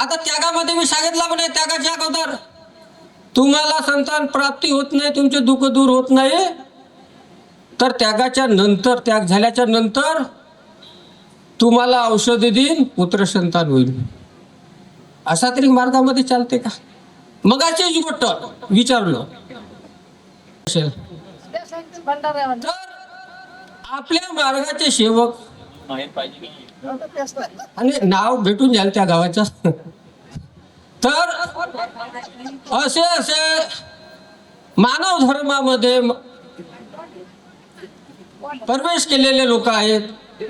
आता त्यागामध्ये मी सांगितलं पण त्यागाच्या अगोदर तुम्हाला संतान प्राप्ती होत नाही, तुमचे दुःख दूर होत नाही, तर त्यागाच्या नंतर, त्याग झाल्याच्या नंतर तुम्हाला औषधी देईन, पुत्र संतान होईल. असा तरी मार्गामध्ये चालते का? मगाचीच गोष्ट विचारलं. तर आपल्या मार्गाचे सेवक आणि नाव भेटून जाईल त्या गावाचं. तर असे असे मानव धर्मामध्ये प्रवेश केलेले लोक आहेत.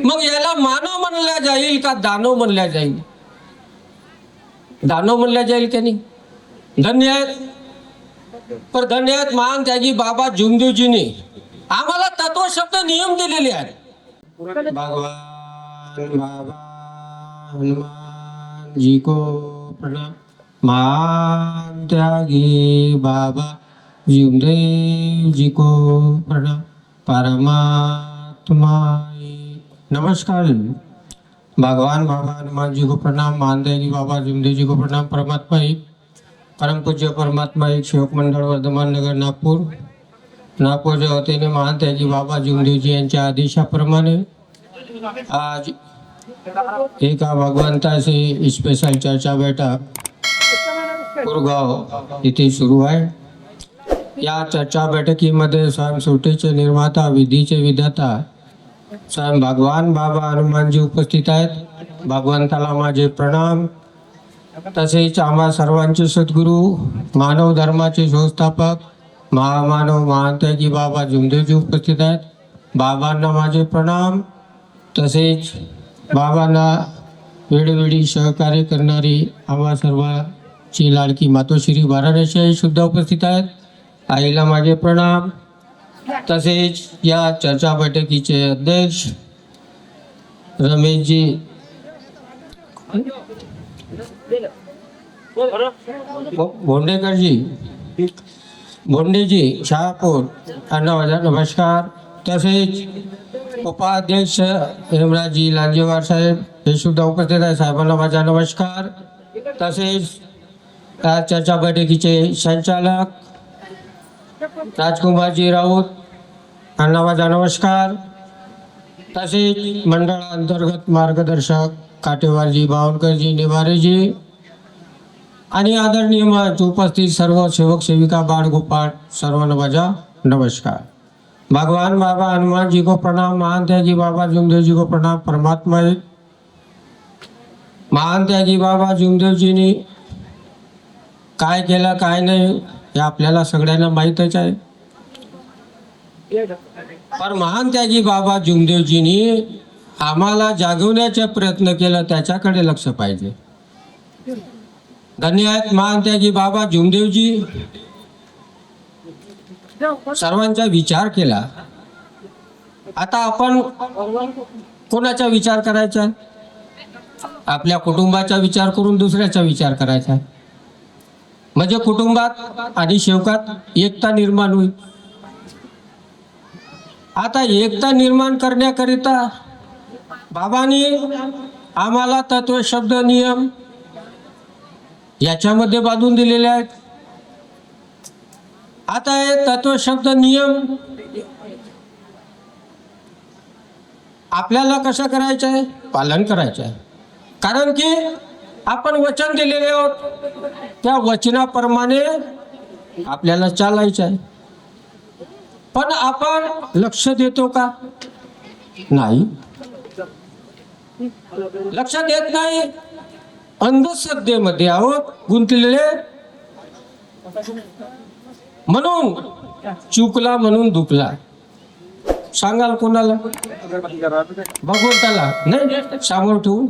मग याला मानव म्हणल्या जाईल का दानव म्हणल्या जाईल? दानव म्हणल्या जाईल की नाही? धन्य आहेत. पर धन्य आहेत महान त्यागी बाबा जुमदेवजींनी आम्हाला तत्व शब्द नियम दिलेले आहेत. भगवान बाबा हनुमान जी को प्रणाम. महान त्यागी बाबा जुमदेव जी को प्रणाम. परमात्मा नमस्कार. भगवान बाबा हनुमान जी को प्रणाम. महान त्यागी बाबा जुमदेव जी को प्रणाम. परमात्मा एक परम पूज्य परमात्मा एक सेवक मंडळ वर्धमान नगर नागपूरच्या वतीने महान त्यागी बाबा जुमदेवजी यांच्या आदेशाप्रमाणे आज एका भगवंताची स्पेशल चर्चा बैठक कुरगाव इथे सुरू आहे. या चर्चा बैठकीमध्ये स्वयंस्फूर्तीचे निर्माता, विधीचे विधाता स्वयं भगवान बाबा हनुमानजी उपस्थित आहेत. भगवंताला माझे प्रणाम. तसेच आम्हा सर्वांचे सद्गुरू, मानव धर्माचे संस्थापक, महामानव महान त्यागी बाबा जुमदेवजी उपस्थित आहेत. बाबांना माझे प्रणाम. तसेच बाबांना वेळोवेळी सहकार्य करणारी आम्हा सर्वांची लाडकी मातोश्री वाराणसी आई सुद्धा उपस्थित आहेत. आईला माझे प्रणाम. तसेच या चर्चा बैठकीचे अध्यक्ष रमेशजी भोंडेजी शहापूर यांना माझा नमस्कार. तसेच उपाध्यक्ष हेमराजजी लांजेवार साहेब हे सुद्धा उपस्थित आहे. साहेबांना माझा नमस्कार. तसेच या चर्चा बैठकीचे संचालक राजकुमारजी राऊत यांना माझा नमस्कार. तसेच मंडळांतर्गत मार्गदर्शक काटेवारजी, बावनकरजी, निवारेजी आणि आदरणीय उपस्थित सर्व सेवक सेविका, बाळ गोपाळ सर्वांना माझा नमस्कार. भगवान बाबा हनुमान जी को प्रणाम. महान त्यागी बाबा जुमदेव जी को प्रणाम. परमात्मा एक महान त्यागी बाबा जुमदेवजींनी काय केलं काय नाही हे आपल्याला सगळ्यांना माहीतच आहे. पण महान त्यागी बाबा जुमदेवजींनी आम्हाला जागवण्याचा प्रयत्न केला, त्याच्याकडे लक्ष पाहिजे. धन्य आहेत महान त्यागी बाबा जुमदेवजी. सर्वांचा विचार केला. आता आपण कोणाचा विचार करायचा? आपल्या कुटुंबाचा विचार करून दुसऱ्याचा विचार करायचा, म्हणजे कुटुंबात आणि सेवकात एकता निर्माण होईल. आता एकता निर्माण करण्याकरिता बाबांनी आम्हाला तत्व शब्द नियम याच्यामध्ये बांधून दिलेले आहेत. आता हे तत्व शब्द नियम आपल्याला कसं करायचं आहे? पालन करायचं आहे. कारण की आपण वचन दिलेले आहोत, त्या वचनाप्रमाणे आपल्याला चालायचं आहे. पण आपण लक्ष देतो का? नाही, लक्ष देत नाही. अंधश्रद्धेमध्ये आहोत गुंतलेले. म्हणून चुकला म्हणून दुखला. सांगाल कोणाला? भगवंताला नाही, समोर ठेवून.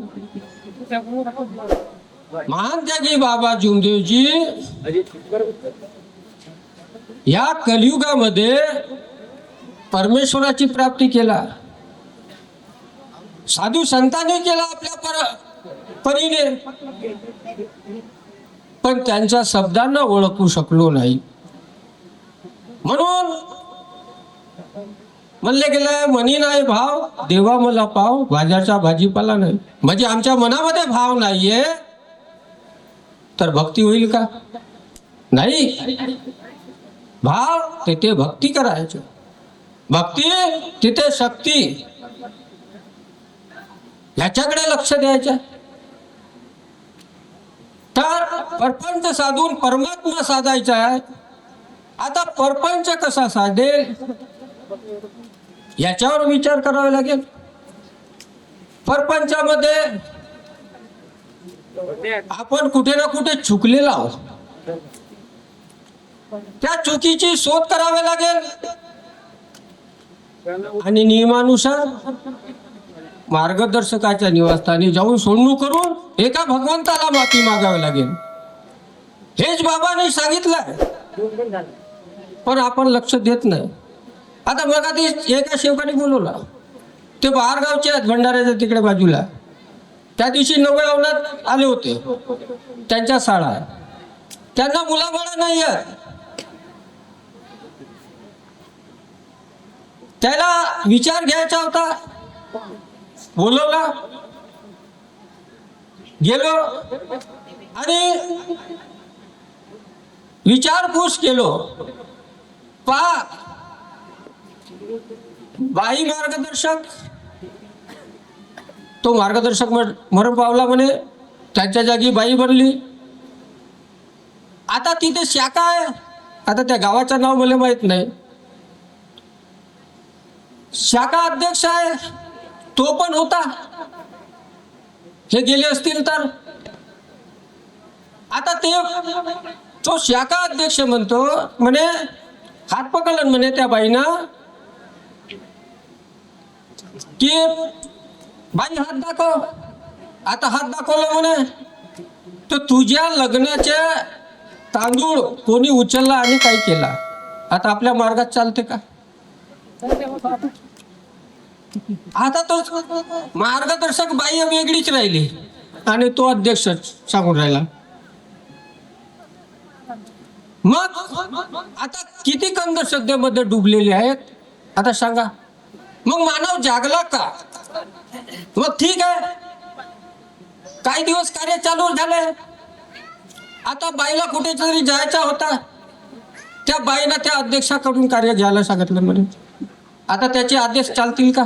महान त्यागी बाबा जुमदेवजी या कलियुगामध्ये परमेश्वराची प्राप्ती केला. साधू संतांनी केला आपल्या परीने, पण त्यांच्या शब्दांना ओळखू शकलो नाही. म्हणून म्हणले गेलं, मनी नाही भाव देवा मला पाव, भाज्याचा भाजीपाला नाही. म्हणजे आमच्या मनामध्ये भाव नाहीये, तर भक्ती होईल का? नाही. भाव तिथे भक्ती करायचं, भक्ती तिथे शक्ती, ह्याच्याकडे लक्ष द्यायचं. तर परपंच साधून परमात्मा साधायचा आहे. आता परपंच कसा साधेल याच्यावर विचार करावा लागेल. परपंचामध्ये आपण कुठे ना कुठे चुकलेलो आहोत. त्या चुकीची शोध करावी लागेल आणि नियमानुसार मार्गदर्शकाच्या निवासस्थानी जाऊन सोडणूक करून एका भगवंताला माफी मागावी लागेल. हेच बाबांनी सांगितलंय, पण आपण लक्ष देत नाही. आता बघा, ते एका सेवकाने बोलवला, ते बाहेर गावचे आहेत, भंडाऱ्याच्या तिकडे बाजूला. त्या दिवशी नववे अवनात आले होते, त्यांच्या शाळा, त्यांना मुलाबाळा नाही आहेत. त्याला विचार घ्यायचा होता, बोलवला, गेलो आणि विचारपूस केलो. बाई मार्गदर्शक, तो मार्गदर्शक मरण पावला म्हणे, त्यांच्या जागी बाई बनली. आता तिथे शाखा आहे, आता त्या गावाचं नाव मला माहित नाही, शाखा अध्यक्ष आहे, तो पण होता. हे गेले असतील तर आता तो शाखा अध्यक्ष म्हणतो म्हणे, हात पकडलं म्हणे त्या बाईनं की बाई हात दाखव. आता हात दाखवलं म्हणे, तर तुझ्या लग्नाचे तांदूळ कोणी उचलला आणि काय केला. आता आपल्या मार्गात चालते का? आता तो मार्गदर्शक बाई वेगळीच राहिली आणि तो अध्यक्ष सांगून राहिला. मग आता किती अंधश्रद्धेमध्ये डुबलेले आहेत. आता सांगा, मग मानव जागला का? मग ठीक आहे, काही दिवस कार्य चालू झाले. आता बाईला कुठेतरी जायचा होता, त्या बाईला त्या अध्यक्षाकडून कार्य घ्यायला सांगितलं म्हणे. आता त्याचे आदेश चालतील का?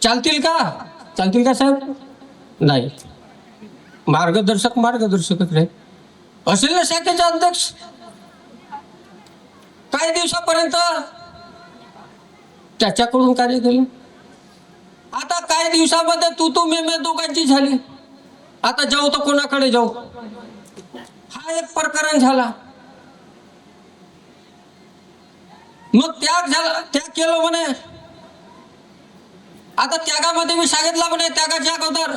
चालतील का? चालतील का साहेब? नाही. मार्गदर्शकच नाही असेल ना शाखेचा अध्यक्ष. काही दिवसापर्यंत त्याच्याकडून कार्य केलं. आता काही दिवसामध्ये तू मे दोघांची झाली. आता जाऊ तर कोणाकडे जाऊ, हा एक प्रकरण झाला. मग त्याग झाला, त्याग केलं म्हणे. आता त्यागामध्ये मी सांगितलं म्हणे, त्यागाच्या अगोदर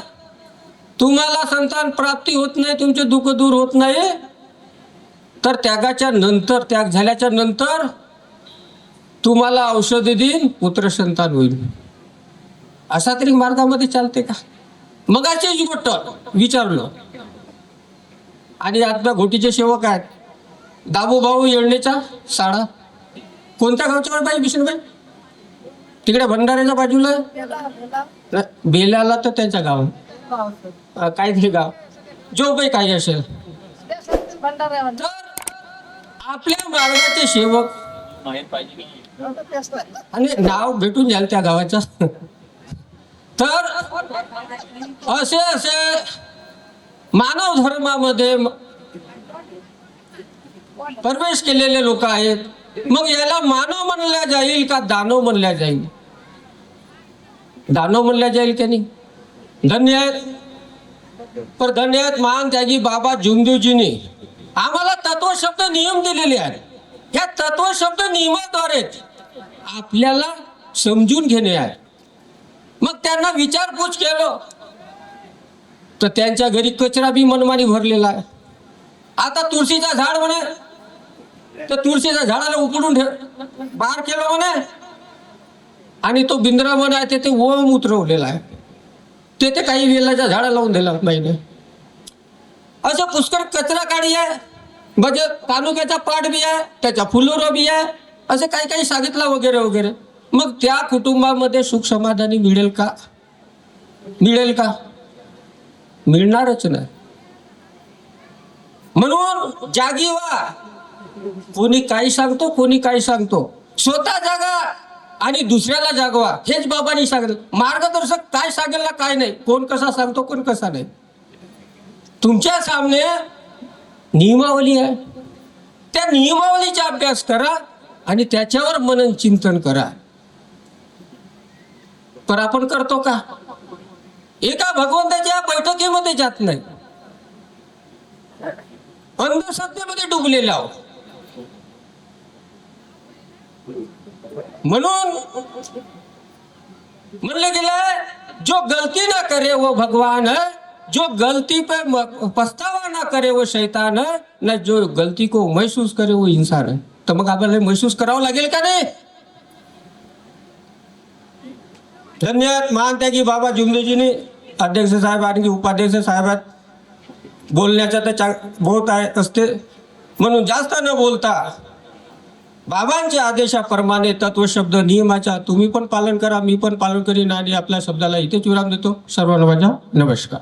तुम्हाला संतान प्राप्ती होत नाही, तुमचे दुःख दूर होत नाही, तर त्यागाच्या नंतर, त्याग झाल्याच्या नंतर तुम्हाला औषधी देईन, पुत्र संतान होईल. असा तरी मार्गामध्ये चालते का? मग अशीच गोष्ट विचारलं. आणि आता घोटीचे सेवक आहेत, दाबूभाऊ येळणेचा साडा. कोणत्या गावच्या बाई? विष्णुबाई तिकडे भंडाऱ्याच्या बाजूला, बेल्याला तर त्यांच्या गाव काहीतरी गाव, जो बाई काही असेल. तर आपल्या मार्गाचे सेवक आणि नाव भेटून जाईल त्या गावाचं. तर असे मानव धर्मामध्ये प्रवेश केलेले लोक आहेत. मग याला मानव म्हणल्या जाईल का दानव म्हणल्या जाईल? दानव म्हणल्या जाईल त्यांनी. धन्य आहेत, पर धन्य आहेत महान त्यागी बाबा जुमदेवजींनी आम्हाला तत्व शब्द नियम दिलेले आहेत. या तत्व शब्द नियमाद्वारे आपल्याला समजून घेणे आहे. मग त्यांना विचारपूस केलं तर त्यांच्या घरी कचरा बी मनमानी भरलेला आहे. आता तुळशीचा झाड म्हणे, तर तुळशीच्या झाडाला उपडून बाहेर केलं म्हणे, आणि तो बिंद्रावन आहे ते ओम उतरवलेला आहे, ते काही वेलाच्या झाडा लावून दिला बाईने. असं पुष्कळ कचरा काढी आहे, म्हणजे तालुक्याचा पाठ बी आहे, त्याच्या फुलोरा बी आहे, असं काही काही सांगितलं वगैरे वगैरे. मग त्या कुटुंबामध्ये सुख समाधानी मिळेल का? मिळेल का? मिळणारच नाही. म्हणून जागी व्हा. कोणी काही सांगतो, कोणी काही सांगतो, स्वतः जागा आणि दुसऱ्याला जागवा. हेच बाबांनी सांगितलं. मार्गदर्शक काय सांगेल ना काय नाही, कोण कसा सांगतो कोण कसा नाही. तुमच्या सामने नियमावली आहे, त्या नियमावलीचा अभ्यास करा आणि त्याच्यावर मनन चिंतन करा. पण आपण करतो का? एका भगवंताच्या बैठकीमध्ये जात नाही, अंधश्रद्धेमध्ये डुबलेला आहोत. म्हणून म्हणलं गेलं, जो गलती ना करे वो भगवान है, जो गलती पे पछतावा ना करे वो शैतान है, न जो गलती को महसूस करे वो इंसान है. तर मग आपल्याला महसूस करावं लागेल का नाही? धन्यवाद. महात्यागी बाबा जुमदेजीने अध्यक्ष साहेब आणि उपाध्यक्ष साहेबात बोलण्याचा तर बहुत आहे असते, म्हणून जास्त न बोलता बाबांच्या आदेशाप्रमाणे तत्वशब्द नियमाचा तुम्ही पण पालन करा, मी पण पालन करीन आणि आपल्या शब्दाला इथेच विराम देतो. सर्वांना माझा नमस्कार.